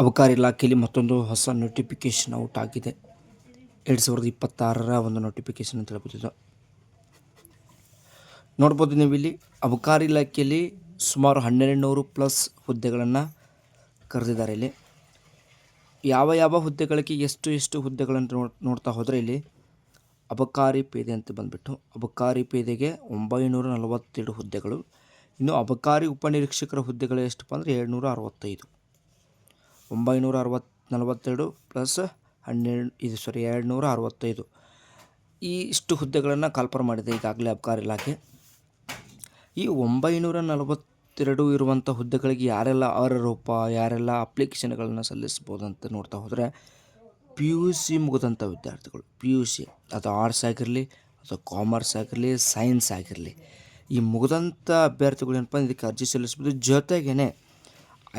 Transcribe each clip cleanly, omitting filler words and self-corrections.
ಅಬಕಾರಿ ಇಲಾಖೆಯಲ್ಲಿ ಮತ್ತೊಂದು ಹೊಸ ನೋಟಿಫಿಕೇಷನ್ ಔಟ್ ಆಗಿದೆ. 2026ರ ಒಂದು ನೋಟಿಫಿಕೇಷನ್ ಅಂತ ಹೇಳ್ಬೋದು. ನೋಡ್ಬೋದು ನೀವು ಇಲ್ಲಿ ಅಬಕಾರಿ ಇಲಾಖೆಯಲ್ಲಿ ಸುಮಾರು 1200 ಪ್ಲಸ್ ಹುದ್ದೆಗಳನ್ನು ಕರೆದಿದ್ದಾರೆ. ಇಲ್ಲಿ ಯಾವ ಹುದ್ದೆಗಳಿಗೆ ಎಷ್ಟು ಹುದ್ದೆಗಳನ್ನು ನೋಡ್ತಾ ಹೋದರೆ ಇಲ್ಲಿ ಅಬಕಾರಿ ಪೇದೆ ಅಂತ ಬಂದುಬಿಟ್ಟು ಅಬಕಾರಿ ಪೇದೆಗೆ 942 ಹುದ್ದೆಗಳು. ಇನ್ನು ಅಬಕಾರಿ ಉಪನಿರೀಕ್ಷಕರ ಹುದ್ದೆಗಳು ಎಷ್ಟಪ್ಪ ಅಂದರೆ 765. 942 ಪ್ಲಸ್ 265 ಇಷ್ಟು ಹುದ್ದೆಗಳನ್ನು ಕಲ್ಪನೆ ಮಾಡಿದೆ ಈಗಾಗಲೇ ಅಬಕಾರಿ ಇಲಾಖೆ. ಈ 942 ಇರುವಂಥ ಹುದ್ದೆಗಳಿಗೆ ಯಾರೆಲ್ಲ ಅರ್ಹರೂಪ, ಯಾರೆಲ್ಲ ಅಪ್ಲಿಕೇಶನ್ಗಳನ್ನು ಸಲ್ಲಿಸ್ಬೋದು ಅಂತ ನೋಡ್ತಾ ಹೋದರೆ PUC ಮುಗಿದಂಥ ವಿದ್ಯಾರ್ಥಿಗಳು, PUC ಅದು ಆರ್ಟ್ಸ್ ಆಗಿರಲಿ ಅಥವಾ ಕಾಮರ್ಸ್ ಆಗಿರಲಿ ಸೈನ್ಸ್ ಆಗಿರಲಿ, ಈ ಮುಗಿದಂಥ ಅಭ್ಯರ್ಥಿಗಳು ಏನಪ್ಪ ಇದಕ್ಕೆ ಅರ್ಜಿ ಸಲ್ಲಿಸ್ಬೋದು. ಜೊತೆಗೇ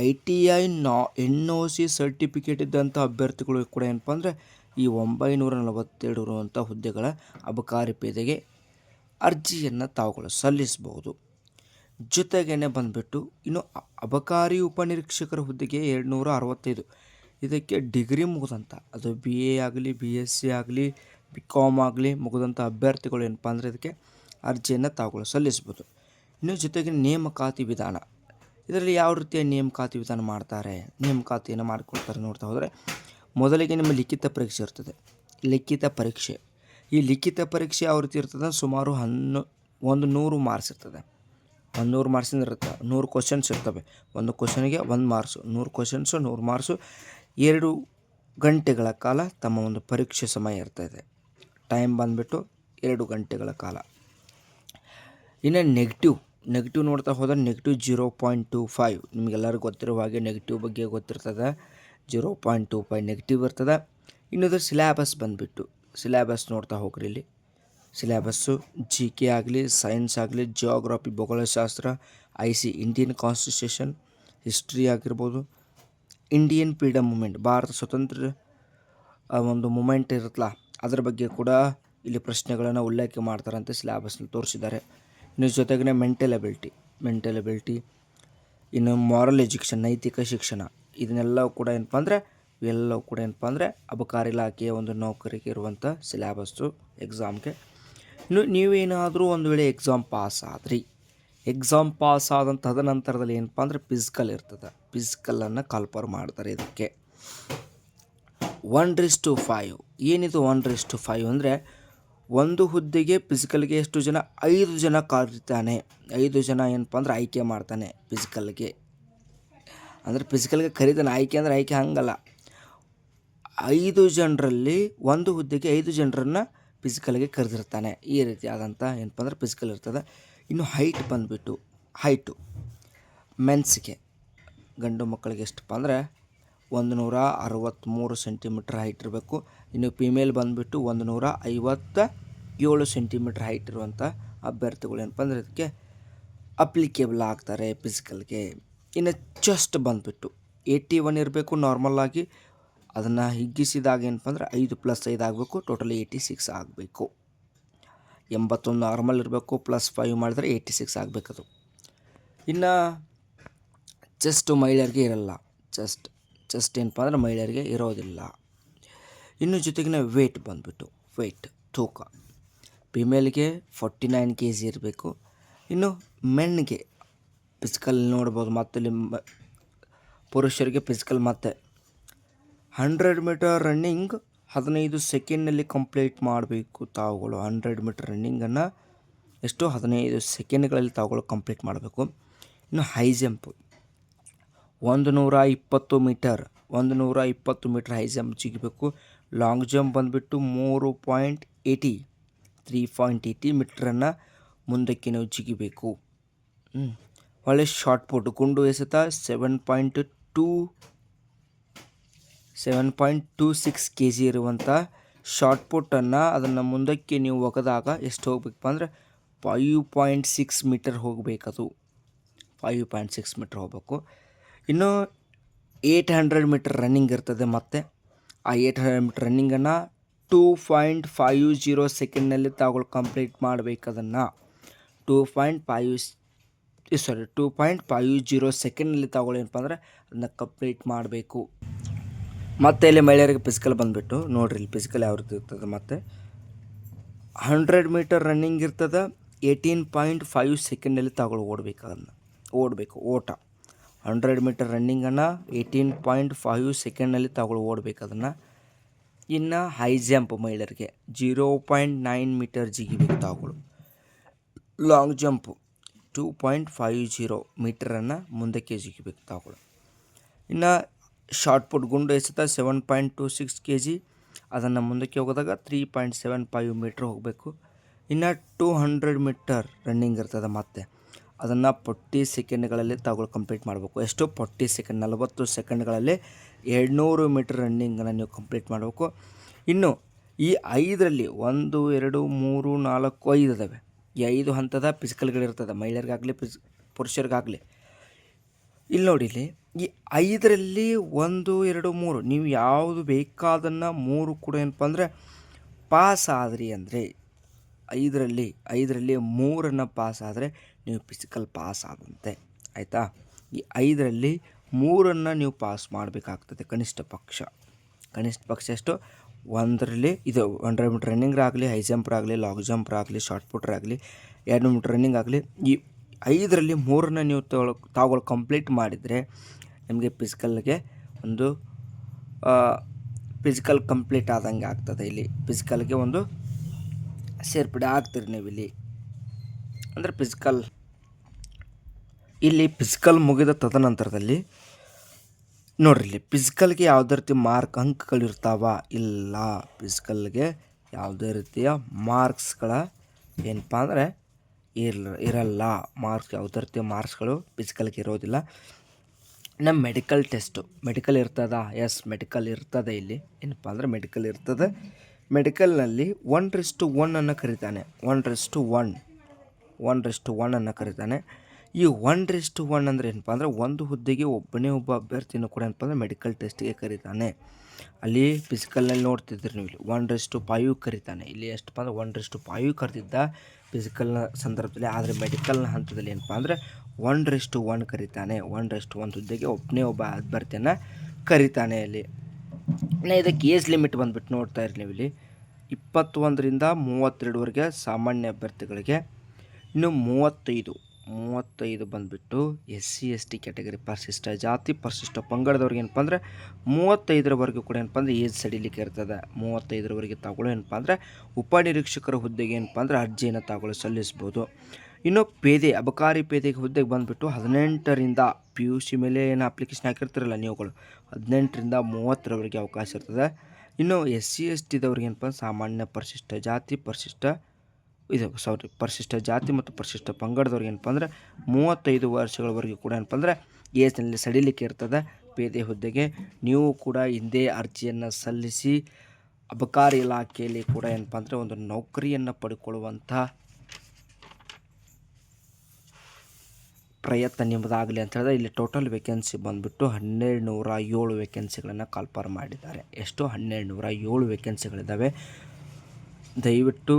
ITI NOC ಸರ್ಟಿಫಿಕೇಟ್ ಇದ್ದಂಥ ಅಭ್ಯರ್ಥಿಗಳು ಕೂಡ ಏನಪ್ಪ ಅಂದರೆ ಈ 942 ಇರುವಂಥ ಹುದ್ದೆಗಳ ಅಬಕಾರಿ ಪೇದೆಗೆ ಅರ್ಜಿಯನ್ನು ತಾವುಗಳು ಸಲ್ಲಿಸಬಹುದು. ಜೊತೆಗೇ ಬಂದುಬಿಟ್ಟು ಇನ್ನು ಅಬಕಾರಿ ಉಪನಿರೀಕ್ಷಕರ ಹುದ್ದೆಗೆ 265. ಇದಕ್ಕೆ ಡಿಗ್ರಿ ಮುಗಿದಂಥ ಅದು BA ಆಗಲಿ BSc ಆಗಲಿ BCom ಆಗಲಿ ಮುಗಿದಂಥ ಅಭ್ಯರ್ಥಿಗಳು ಏನಪ್ಪ ಅಂದರೆ ಇದಕ್ಕೆ ಅರ್ಜಿಯನ್ನು ತಾವುಗಳು ಸಲ್ಲಿಸ್ಬೋದು. ಇನ್ನು ಜೊತೆಗೆ ನೇಮಕಾತಿ ವಿಧಾನ, ಇದರಲ್ಲಿ ಯಾವ ರೀತಿಯ ನೇಮಕಾತಿ ವಿಧಾನ ಮಾಡ್ತಾರೆ, ನೇಮಕಾತಿಯನ್ನು ಮಾಡಿಕೊಡ್ತಾರೆ ನೋಡ್ತಾ ಹೋದರೆ ಮೊದಲಿಗೆ ನಿಮ್ಮ ಲಿಖಿತ ಪರೀಕ್ಷೆ ಇರ್ತದೆ. ಈ ಲಿಖಿತ ಪರೀಕ್ಷೆ ಯಾವ ರೀತಿ ಇರ್ತದೆ, ಸುಮಾರು 100 ಮಾರ್ಕ್ಸ್ ಇರ್ತದೆ. 100 ಮಾರ್ಕ್ಸಿಂದ ಇರುತ್ತೆ. 100 ಕ್ವಶನ್ಸ್ ಇರ್ತವೆ. ಒಂದು ಕ್ವಶನ್ಗೆ 1 ಮಾರ್ಕ್ಸು, 100 ಕ್ವಶನ್ಸು 100 ಮಾರ್ಕ್ಸು. 2 ಗಂಟೆಗಳ ಕಾಲ ತಮ್ಮ ಒಂದು ಪರೀಕ್ಷೆ ಸಮಯ ಇರ್ತದೆ. ಟೈಮ್ ಬಂದುಬಿಟ್ಟು 2 ಗಂಟೆಗಳ ಕಾಲ. ಇನ್ನು ನೆಗೆಟಿವ್ ನೋಡ್ತಾ ಹೋದರೆ ನೆಗೆಟಿವ್ 0.25. ನಿಮಗೆಲ್ಲರಿಗೂ ಗೊತ್ತಿರೋ ಹಾಗೆ ನೆಗೆಟಿವ್ ಬಗ್ಗೆ ಗೊತ್ತಿರ್ತದೆ. 0.25 ನೆಗೆಟಿವ್ ಇರ್ತದೆ. ಇನ್ನೊಂದು ಸಿಲೆಬಸ್ ಬಂದುಬಿಟ್ಟು ಸಿಲೆಬಸ್ ನೋಡ್ತಾ ಹೋಗ್ರಿ. ಇಲ್ಲಿ ಸಿಲೆಬಸ್ಸು GK ಆಗಲಿ ಸೈನ್ಸ್ ಆಗಲಿ ಜಿಯೋಗ್ರಫಿ ಭೂಗೋಳಶಾಸ್ತ್ರ, IC ಇಂಡಿಯನ್ ಕಾನ್ಸ್ಟಿಟ್ಯೂಷನ್, ಹಿಸ್ಟ್ರಿ ಆಗಿರ್ಬೋದು, ಇಂಡಿಯನ್ ಫ್ರೀಡಮ್ ಮೂಮೆಂಟ್ ಭಾರತ ಸ್ವತಂತ್ರ ಒಂದು ಮೂಮೆಂಟ್ ಇರುತ್ತಲ್ಲ ಅದರ ಬಗ್ಗೆ ಕೂಡ ಇಲ್ಲಿ ಪ್ರಶ್ನೆಗಳನ್ನು ಉಲ್ಲೇಖ ಮಾಡ್ತಾರಂತೆ ಸಿಲೆಬಸ್ನಲ್ಲಿ ತೋರಿಸಿದ್ದಾರೆ. ಇನ್ನು ಜೊತೆಗೇ ಮೆಂಟಲ್ ಎಬಿಲಿಟಿ, ಇನ್ನು ಮಾರಲ್ ಎಜುಕೇಷನ್ ನೈತಿಕ ಶಿಕ್ಷಣ, ಇದನ್ನೆಲ್ಲವೂ ಕೂಡ ಏನಪ್ಪ ಅಂದರೆ ಅಬಕಾರಿ ಇಲಾಖೆಯ ಒಂದು ನೌಕರಿಗೆ ಇರುವಂಥ ಸಿಲೆಬಸ್ಸು ಎಕ್ಸಾಮ್ಗೆ. ಇನ್ನು ನೀವೇನಾದರೂ ಒಂದು ವೇಳೆ ಎಕ್ಸಾಮ್ ಪಾಸ್ ಆದ ತದನಂತರದಲ್ಲಿ ಏನಪ್ಪ ಅಂದರೆ ಫಿಸಿಕಲ್ ಇರ್ತದೆ. ಫಿಸಿಕಲನ್ನು ಕಾಲ್ಫರ್ ಮಾಡ್ತಾರೆ. ಇದಕ್ಕೆ 1:5. ಏನಿದು 1:5 ಅಂದರೆ ಒಂದು ಹುದ್ದೆಗೆ ಫಿಸಿಕಲ್ಗೆ ಎಷ್ಟು ಜನ, 5 ಜನ ಕರೀತಾನೆ. 5 ಜನ ಏನಪ್ಪ ಅಂದರೆ ಆಯ್ಕೆ ಮಾಡ್ತಾನೆ ಫಿಸಿಕಲ್ಗೆ. ಅಂದರೆ ಫಿಸಿಕಲ್ಗೆ ಕರೀತಾನೆ, ಆಯ್ಕೆ ಅಂದರೆ ಆಯ್ಕೆ ಹಂಗಲ್ಲ. 5 ಜನರಲ್ಲಿ ಒಂದು ಹುದ್ದೆಗೆ 5 ಜನರನ್ನು ಫಿಸಿಕಲ್ಗೆ ಕರೆದಿರ್ತಾನೆ. ಈ ರೀತಿಯಾದಂಥ ಏನಪ್ಪ ಅಂದರೆ ಫಿಸಿಕಲ್ ಇರ್ತದೆ. ಇನ್ನು ಹೈಟು ಮೆನ್ಸ್ಗೆ ಗಂಡು ಮಕ್ಕಳಿಗೆ ಎಷ್ಟಪ್ಪ ಅಂದರೆ 163 ಸೆಂಟಿಮೀಟ್ರ್ ಹೈಟ್ ಇರಬೇಕು. ಇನ್ನು ಫಿಮೇಲ್ ಬಂದುಬಿಟ್ಟು 157 ಸೆಂಟಿಮೀಟ್ರ್ ಹೈಟ್ ಇರುವಂಥ ಅಭ್ಯರ್ಥಿಗಳು ಏನಪ್ಪ ಅಂದರೆ ಇದಕ್ಕೆ ಅಪ್ಲಿಕೇಬಲ್ ಆಗ್ತಾರೆ ಫಿಸಿಕಲ್ಗೆ. ಇನ್ನು ಚೆಸ್ಟ್ ಬಂದುಬಿಟ್ಟು 81 ಇರಬೇಕು ನಾರ್ಮಲ್ ಆಗಿ. ಅದನ್ನು ಹಿಗ್ಗಿಸಿದಾಗ ಏನಪ್ಪ ಅಂದರೆ 5+5 ಆಗಬೇಕು. ಟೋಟಲಿ 86 ಆಗಬೇಕು. 81 ನಾರ್ಮಲ್ ಇರಬೇಕು, +5 ಮಾಡಿದರೆ 86 ಆಗಬೇಕದು. ಇನ್ನು ಚೆಸ್ಟು ಮಹಿಳೆಯರಿಗೆ ಇರಲ್ಲ. ಚೆಸ್ಟ್ ಏನಪ್ಪ ಅಂದರೆ ಮಹಿಳೆಯರಿಗೆ ಇರೋದಿಲ್ಲ. ಇನ್ನು ಜೊತೆಗಿನ ವೇಟ್ ತೂಕ ಫಿಮೇಲ್ಗೆ 49 kg ಇರಬೇಕು. ಇನ್ನು ಮೆನ್ಗೆ ಫಿಸಿಕಲ್ ನೋಡ್ಬೋದು. ಮತ್ತು ಇಲ್ಲಿ ಪುರುಷರಿಗೆ ಫಿಸಿಕಲ್ ಮತ್ತು 100 ಮೀಟರ್ ರನ್ನಿಂಗ್ 15 ಸೆಕೆಂಡ್ನಲ್ಲಿ ಕಂಪ್ಲೀಟ್ ಮಾಡಬೇಕು ತಾವುಗಳು. 100 ಮೀಟರ್ ರನ್ನಿಂಗನ್ನು 15 ಸೆಕೆಂಡ್ಗಳಲ್ಲಿ ತಾವುಗಳು ಕಂಪ್ಲೀಟ್ ಮಾಡಬೇಕು. ಇನ್ನು high jump 120 meter high jump ಜಿಗಬೇಕು. ಲಾಂಗ್ ಜಂಪ್ ಬಂದುಬಿಟ್ಟು 3.80 ಮೀಟ್ರನ್ನು ಮುಂದಕ್ಕೆ ನೀವು ಜಿಗಿಬೇಕು. ಒಳ್ಳೆ ಶಾರ್ಟ್ ಪುಟ್ ಗುಂಡು ಎಸೆತ 7.26 kg ಇರುವಂಥ ಶಾರ್ಟ್ ಪುಟ್ಟನ್ನು ಅದನ್ನು ಮುಂದಕ್ಕೆ ನೀವು ಒಗೆದಾಗ ಎಷ್ಟು ಹೋಗ್ಬೇಕಪ್ಪ ಅಂದರೆ 5.6 ಮೀಟರ್ ಹೋಗಬೇಕದು. 5.6 ಮೀಟರ್ ಹೋಗಬೇಕು. ಇನ್ನು 800 ಮೀಟರ್ ರನ್ನಿಂಗ್ ಇರ್ತದೆ. ಮತ್ತು ಆ 800 ಮೀಟರ್ ರನ್ನಿಂಗನ್ನು 2.50 ಸೆಕೆಂಡ್ನಲ್ಲಿ ತಾವುಗಳು ಕಂಪ್ಲೀಟ್ ಮಾಡಬೇಕು. ಅದನ್ನು 2.50 2.50 ಸೆಕೆಂಡ್ನಲ್ಲಿ ತಗೊಳ್ಳೇನಪ್ಪ ಅಂದ್ರೆ ಅದನ್ನ ಕಂಪ್ಲೀಟ್ ಮಾಡಬೇಕು. ಮತ್ತು ಇಲ್ಲಿ ಮಹಿಳೆಯರಿಗೆ ಫಿಸಿಕಲ್ ಬಂದುಬಿಟ್ಟು ನೋಡಿರಿ, ಇಲ್ಲಿ ಫಿಸಿಕಲ್ ಯಾವ ರೀತಿ ಇರ್ತದೆ. ಮತ್ತು 100 ಮೀಟರ್ ರನ್ನಿಂಗ್ ಇರ್ತದೆ. 18.5 ಸೆಕೆಂಡಲ್ಲಿ ಓಡಬೇಕು. ಅದನ್ನು ಓಟ 100 ಮೀಟರ್ ರನ್ನಿಂಗನ್ನು 18.5 ಸೆಕೆಂಡ್ನಲ್ಲಿ ಓಡಬೇಕು ಅದನ್ನು. ಇನ್ನು ಹೈ ಜಂಪ್ ಮಹಿಳೆಯರಿಗೆ 0.9 ಮೀಟರ್ ಜಿಗಿಬೇಕು ಲಾಂಗ್ ಜಂಪು 2.50 ಮೀಟರನ್ನು ಮುಂದಕ್ಕೆ ಜಿಗಿಬೇಕು ಇನ್ನು ಶಾರ್ಟ್ ಪುಟ್ ಗುಂಡು ಎಸೆತ 7.26 kg, ಅದನ್ನು ಮುಂದಕ್ಕೆ ಹೋಗೋದಾಗ 3.75 ಮೀಟ್ರ್ ಹೋಗಬೇಕು. ಇನ್ನು 200 ಮೀಟರ್ ರನ್ನಿಂಗ್ ಇರ್ತದೆ. ಮತ್ತು ಅದನ್ನು 40 ಸೆಕೆಂಡ್ಗಳಲ್ಲಿ ಕಂಪ್ಲೀಟ್ ಮಾಡಬೇಕು. ಎಷ್ಟು? 40 ಸೆಕೆಂಡ್, 40 ಸೆಕೆಂಡ್ಗಳಲ್ಲಿ 200 ಮೀಟರ್ ರನ್ನಿಂಗನ್ನು ನೀವು ಕಂಪ್ಲೀಟ್ ಮಾಡಬೇಕು. ಇನ್ನು ಈ 5ರಲ್ಲಿ 1, 2, 3, 4, 5 ಇದ್ದಾವೆ. ಈ 5 ಹಂತದ ಫಿಸಿಕಲ್ಗಳಿರ್ತದೆ, ಮಹಿಳೆಯರಿಗಾಗಲಿ ಪುರುಷರಿಗಾಗಲಿ. ಇಲ್ಲಿ ನೋಡಿ, ಇಲ್ಲಿ ಈ 5ರಲ್ಲಿ 1, 2, 3 ನೀವು ಯಾವುದು ಬೇಕಾದನ್ನು 3 ಕೂಡ ಏನಪ್ಪ ಅಂದರೆ ಪಾಸ್ ಆದ್ರಿ ಅಂದರೆ 5ರಲ್ಲಿ 3 ಪಾಸ್ ಆದರೆ ನೀವು ಫಿಸಿಕಲ್ ಪಾಸ್ ಆದಂತೆ, ಆಯಿತಾ? ಈ 5ರಲ್ಲಿ 3 ನೀವು ಪಾಸ್ ಮಾಡಬೇಕಾಗ್ತದೆ ಕನಿಷ್ಠ ಪಕ್ಷ ಎಷ್ಟು? 1ರಲ್ಲಿ ಇದು 100 ಮೀಟರ್ ರನ್ನಿಂಗ್ ಆಗಲಿ, ಹೈ ಜಂಪ್ ಆಗಲಿ, ಲಾಂಗ್ ಜಂಪ್ ಆಗಲಿ, ಶಾರ್ಟ್ ಪುಟರ್ ಆಗಲಿ, 200 ಮೀಟರ್ ರನ್ನಿಂಗ್ ಆಗಲಿ, ಈ 5ರಲ್ಲಿ 3 ನೀವು ತಾವುಗಳು ಕಂಪ್ಲೀಟ್ ಮಾಡಿದರೆ ನಿಮಗೆ ಫಿಸಿಕಲ್ಗೆ ಒಂದು ಫಿಸಿಕಲ್ ಕಂಪ್ಲೀಟ್ ಆದಂಗೆ ಆಗ್ತದೆ. ಇಲ್ಲಿ ಫಿಸಿಕಲ್ಗೆ ಒಂದು ಸೇರ್ಪಡೆ ಆಗ್ತೀರಿ ನೀವು ಇಲ್ಲಿ. ಅಂದರೆ ಫಿಸಿಕಲ್ ಮುಗಿದ ತದನಂತರದಲ್ಲಿ ನೋಡ್ರಿ, ಇಲ್ಲಿ ಫಿಸಿಕಲ್ಗೆ ಯಾವುದೇ ರೀತಿ ಅಂಕಗಳಿರ್ತಾವ? ಇಲ್ಲ, ಫಿಸಿಕಲ್ಗೆ ಯಾವುದೇ ರೀತಿಯ ಮಾರ್ಕ್ಸ್ಗಳ ಏನಪ್ಪ ಅಂದರೆ ಇರಲ್ಲ. ಯಾವುದೇ ರೀತಿಯ ಮಾರ್ಕ್ಸ್ಗಳು ಫಿಸಿಕಲ್ಗೆ ಇರೋದಿಲ್ಲ. ನಮ್ಮ ಮೆಡಿಕಲ್ ಇರ್ತದ? ಎಸ್, ಮೆಡಿಕಲ್ ಇರ್ತದೆ. ಇಲ್ಲಿ ಏನಪ್ಪ ಅಂದರೆ ಮೆಡಿಕಲ್ ಇರ್ತದೆ. ಮೆಡಿಕಲ್ನಲ್ಲಿ 1:1 ಕರೀತಾನೆ. 1:1 ಕರೀತಾನೆ. ಈ 1:1 ಅಂದರೆ ಏನಪ್ಪ ಅಂದರೆ ಒಂದು ಹುದ್ದೆಗೆ ಒಬ್ಬ ಅಭ್ಯರ್ಥಿನೂ ಕೂಡ ಏನಪ್ಪ ಅಂದರೆ ಮೆಡಿಕಲ್ ಟೆಸ್ಟ್ಗೆ ಕರೀತಾನೆ. ಅಲ್ಲಿ ಫಿಸಿಕಲ್ನಲ್ಲಿ ನೋಡ್ತಿದ್ರಿ ನೀವು, ಇಲ್ಲಿ 1:5 ಕರೀತಾನೆ. ಇಲ್ಲಿ ಎಷ್ಟಪ್ಪ ಅಂದರೆ 1:5 ಕರೆದಿದ್ದ ಫಿಸಿಕಲ್ನ ಸಂದರ್ಭದಲ್ಲಿ. ಆದರೆ ಮೆಡಿಕಲ್ನ ಹಂತದಲ್ಲಿ ಏನಪ್ಪ ಅಂದರೆ 1:1 ಕರೀತಾನೆ. 1:1 ಹುದ್ದೆಗೆ ಒಬ್ಬ ಅಭ್ಯರ್ಥಿಯನ್ನು ಕರೀತಾನೆ. ಅಲ್ಲಿ ಇದಕ್ಕೆ ಏಜ್ ಲಿಮಿಟ್ ಬಂದುಬಿಟ್ಟು ನೋಡ್ತಾ ಇರಿ ನೀವು, ಇಲ್ಲಿ 21ರಿಂದ 32ವರೆಗೆ ಸಾಮಾನ್ಯ ಅಭ್ಯರ್ಥಿಗಳಿಗೆ. ಇನ್ನು 35 ಬಂದುಬಿಟ್ಟು SC/ST ಕ್ಯಾಟಗರಿ, ಪರಿಶಿಷ್ಟ ಜಾತಿ, ಪರಿಶಿಷ್ಟ ಪಂಗಡದವ್ರಿಗೆ ಏನಪ್ಪ ಅಂದರೆ 35ರವರೆಗೂ ಕೂಡ ಏನಪ್ಪ ಅಂದರೆ ಏಜ್ ಸಡಿಲಿಕ್ಕೆ ಇರ್ತದೆ. 35ರವರೆಗೆ ಏನಪ್ಪ ಅಂದರೆ ಉಪನಿರೀಕ್ಷಕರ ಹುದ್ದೆಗೆ ಏನಪ್ಪ ಅಂದರೆ ಅರ್ಜಿಯನ್ನು ಸಲ್ಲಿಸ್ಬೋದು. ಇನ್ನು ಅಬಕಾರಿ ಪೇದೆಗೆ ಹುದ್ದೆಗೆ ಬಂದುಬಿಟ್ಟು 18ರಿಂದ PUC ಮೇಲೆ ಏನು ಅಪ್ಲಿಕೇಶನ್ ಹಾಕಿರ್ತಿರಲ್ಲ ನೀವುಗಳು, 18ರಿಂದ 30ರವರೆಗೆ ಅವಕಾಶ ಇರ್ತದೆ. ಇನ್ನು SC/ST ದವ್ರಿಗೆ ಏನಪ್ಪ ಸಾಮಾನ್ಯ ಪರಿಶಿಷ್ಟ ಜಾತಿ ಮತ್ತು ಪರಿಶಿಷ್ಟ ಪಂಗಡದವ್ರಿಗೆ ಏನಪ್ಪ ಅಂದರೆ 35 ವರ್ಷಗಳವರೆಗೂ ಕೂಡ ಏನಪ್ಪ ಅಂದರೆ ಏಜ್ನಲ್ಲಿ ಸಡಿಲಿಕ್ಕೆ ಇರ್ತದೆ ಪೇದೆ ಹುದ್ದೆಗೆ. ನೀವು ಕೂಡ ಹಿಂದೆ ಅರ್ಜಿಯನ್ನು ಸಲ್ಲಿಸಿ ಅಬಕಾರಿ ಇಲಾಖೆಯಲ್ಲಿ ಕೂಡ ಏನಪ್ಪ ಅಂದರೆ ಒಂದು ನೌಕರಿಯನ್ನು ಪಡ್ಕೊಳ್ಳುವಂಥ ಪ್ರಯತ್ನ ನಿಮ್ಮದಾಗಲಿ ಅಂತ ಹೇಳಿದ್ರೆ, ಇಲ್ಲಿ ಟೋಟಲ್ ವೇಕೆನ್ಸಿ ಬಂದುಬಿಟ್ಟು 1207 ವೇಕೆನ್ಸಿಗಳನ್ನು ಕಾಲ್ಫರ್ ಮಾಡಿದ್ದಾರೆ. ಎಷ್ಟು? 1207 ವೇಕೆನ್ಸಿಗಳಿದ್ದಾವೆ. ದಯವಿಟ್ಟು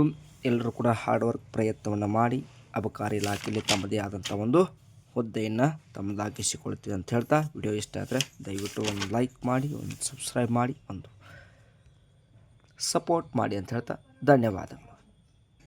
ಎಲ್ಲರೂ ಕೂಡ ಹಾರ್ಡ್ ವರ್ಕ್ ಪ್ರಯತ್ನವನ್ನು ಮಾಡಿ ಅಬಕಾರಿ ಇಲಾಖೆಯಲ್ಲಿ ತಮ್ಮದೇ ಆದಂಥ ಒಂದು ಹುದ್ದೆಯನ್ನು ತಮ್ಮದಾಗಿಸಿಕೊಳ್ತೀವಿ ಅಂತ ಹೇಳ್ತಾ, ವಿಡಿಯೋ ಇಷ್ಟ ಆದರೆ ದಯವಿಟ್ಟು ಒಂದು ಲೈಕ್ ಮಾಡಿ, ಒಂದು ಸಬ್ಸ್ಕ್ರೈಬ್ ಮಾಡಿ, ಒಂದು ಸಪೋರ್ಟ್ ಮಾಡಿ ಅಂತ ಹೇಳ್ತಾ ಧನ್ಯವಾದ.